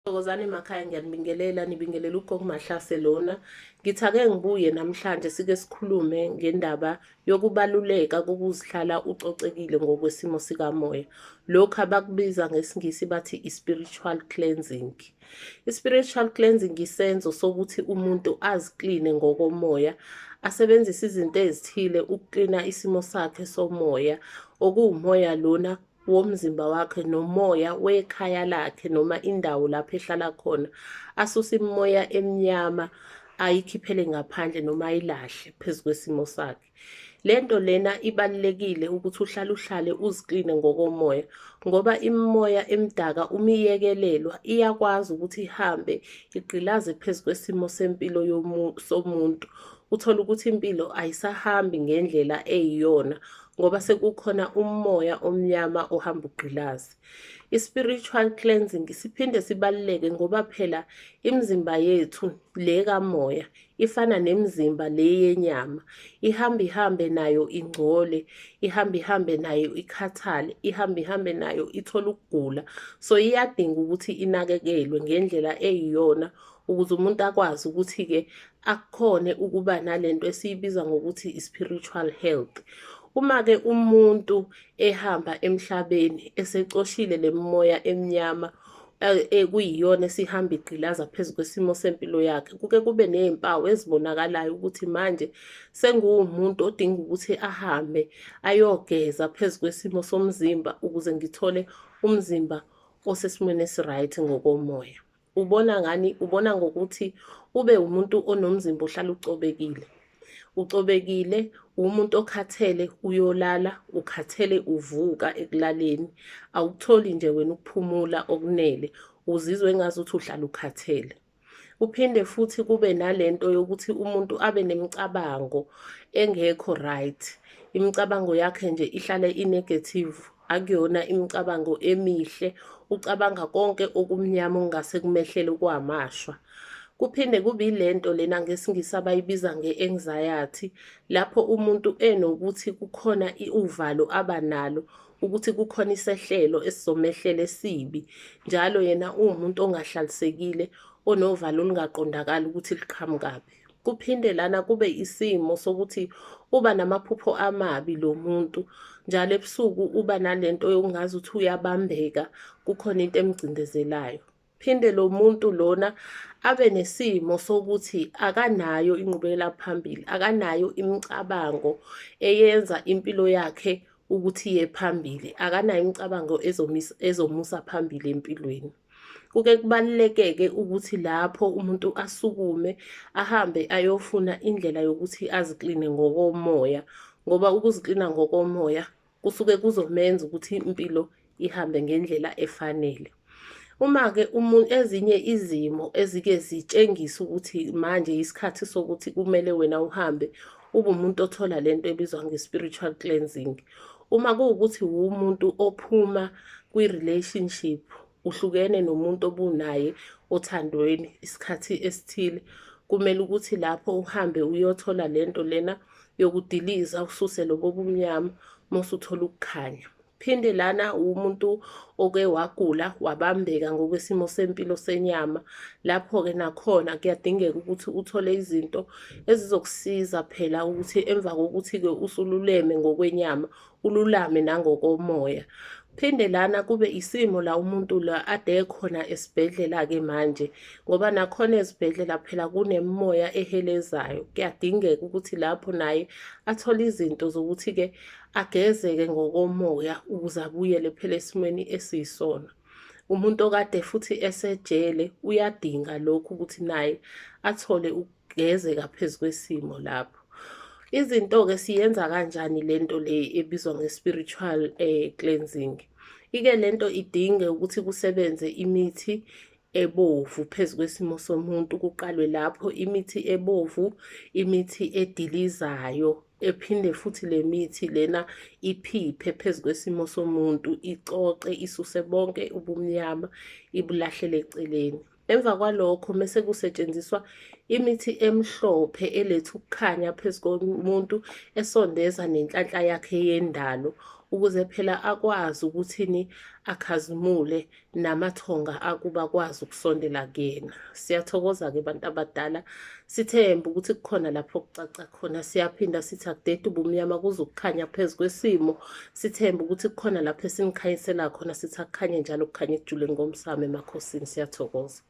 Thokozani emakhaya ngiyanibingelela nibingelela ugogo Mahlase lona. Ngithi ake ngibuye namhlanje sike sikhulume ngendaba yokubaluleka kokuzihlala ucocekile ngokwesimo sikamoya. Lokhu abakubiza ngesingisi bathi i-spiritual cleansing. I-spiritual cleansing isenzo sokuthi umuntu azikline ngokomoya, asebenzise izinto ezithile ukuklina isimo sakhe somoya, okuwumoya lona womzimba wakhe nomoya wekhaya lakhe noma indawo lapho ehlala khona, asuse imimoya emnyama ayikhiphele ngaphandle noma ayilahle phezu kwesimo sakhe. Lento lena ibalulekile ukuthi uhlale uzikline ngokomoya, ngoba imimoya emdaka uma iyekelelwa iyakwazi ukuthi ihambe igqilaze phezu kwesimo sempilo somuntu. Uthola ukuthi impilo ayisahambi ngendlela eyiyona ngoba sekukhona umoya omnyama ohamba ugqilazi. I-spiritual cleansing siphinde sibaluleke ngoba phela imizimba yethu le kamoya ifana nemizimba le yenyama, ihambe nayo ingcole, ihambe nayo ikhathale, ihambe nayo ithole ukugula. So iyadinga ukuthi inakekelwe ngendlela eyiyona ukuze umuntu akwazi ukuthi-ke akukhone ukuba nalento esiyibiza ngokuthi i-spiritual health. Uma-ke umuntu ehamba emhlabeni esecoshile le mimoya emnyama ekuyiyona esihamba igqilaza phezu kwesimo sempilo yakhe, kuke kube nezimpawu ezibonakalayo ukuthi manje senguwumuntu odinga ukuthi ahambe ayogeza phezu kwesimo somzimba ukuze ngithole umzimba osesimweni esi-right ngokomoya. Ubona ngani? Ubona ngokuthi ube umuntu onomzimba ohlala ucobekile. Ucobekile, umuntu okhathele uyolala, ukhathele uvuka ekulaleni. Awukutholi nje wena ukuphumula okunele, uzizwe engazuthi uhlala ukhathele. Kuphinde futhi kube nalento yokuthi umuntu abe nemicabango engekho right. Imicabango yakhe nje ihlale i-negative, akuyona imicabango emihle, ucabanga konke okumnyama okungase kumehlele kwamashwa. Kuphinde kube ilento lena ngesingisi abayibiza nge-anxiety, lapho umuntu enokuthi kukhona uvalo abanalo ukuthi kukhona isehlelo esizomehlela esibi. Njalo yena uwumuntu ongahlalisekile, onovalo olungaqondakali ukuthi liqhamukaphi. Kuphinde lana kube isimo sokuthi uba namaphupho amabi lo muntu, njalo ebusuku uba nalento yokungazi ukuthi uyabambeka, kukhona into emgcindezelayo. Phinde lo muntu lona abe nesimo sokuthi akanayo inqubekela phambili, akanayo imicabango eyenza impilo yakhe ukuthi iye phambili, akanayo imicabango ezomusa phambili empilweni. Kuke kubaluleke-ke ukuthi lapho umuntu asukume ahambe ayofuna indlela yokuthi azikline ngokomoya, ngoba ukuziklina ngokomoya kusuke kuzomenza ukuthi impilo ihambe ngendlela efanele. Uma-ke ezinye izimo ezike zitshengisa ukuthi manje isikhathi sokuthi kumele wena uhambe ube umuntu othola lento ebizwa nge-spiritual cleansing. Uma kuwukuthi umuntu ophuma kwi-relationship, uhlukene nomuntu obunaye othandweni isikhathi esithile, kumele ukuthi lapho uhambe uyothola lento lena yokudiliza, ususe lobo bumnyama mosuthola ukukhanya. Phinde lana umuntu oke wagula wabambeka ngokwesimo sempilo senyama, lapho-ke nakhona kuyadingeka ukuthi uthole izinto ezizokusiza phela ukuthi emva kokuthi-ke usululeme ngokwenyama, ululame nangokomoya. Phinde lana kube isimo la umuntu la ade khona esibhedlela-ke manje, ngoba nakhona ezibhedlela phela kunemimoya ehelezayo. Kuyadingeka ukuthi lapho naye athole izinto zokuthi-ke agezeke ngokomoya ukuze abuyele phela esimweni esiyisona. Umuntu okade futhi esejele uyadinga lokhu ukuthi naye athole ukugezeka phezu kwesimo lapho. Izinto-ke siyenza kanjani lento le ebizwa nge-spiritual cleansing? Ike lento idinge ukuthi kusebenze imithi ebovu phezu kwesimo somuntu. Kuqalwe lapho, imithi ebovu, imithi edilizayo, ephinde futhi le mithi lena iphiphe phezu kwesimo somuntu, icoce, isuse bonke ubumnyama, ibulahlele eceleni. Emva kwalokho mese kusetshenziswa imithi emhlophe eletha ukukhanya phezu komuntu, esondeza nenhlanhla yakhe yendalo, ukuze phela akwazi ukuthini akhazimule namathonga akuba akwazi ukusondela kuyena. Siyathokoza-ke bantu abadala, sithembe ukuthi kukhona lapho kucaca khona. Siyaphinda sithi akudede ubumnyama kuze ukukhanya phezu kwesimo. Sithembe ukuthi kukhona lapho esinikhanyisela khona, sithi akukhanye njalo kukhanye ekujuleni komsamo emakhosini. Siyathokoza.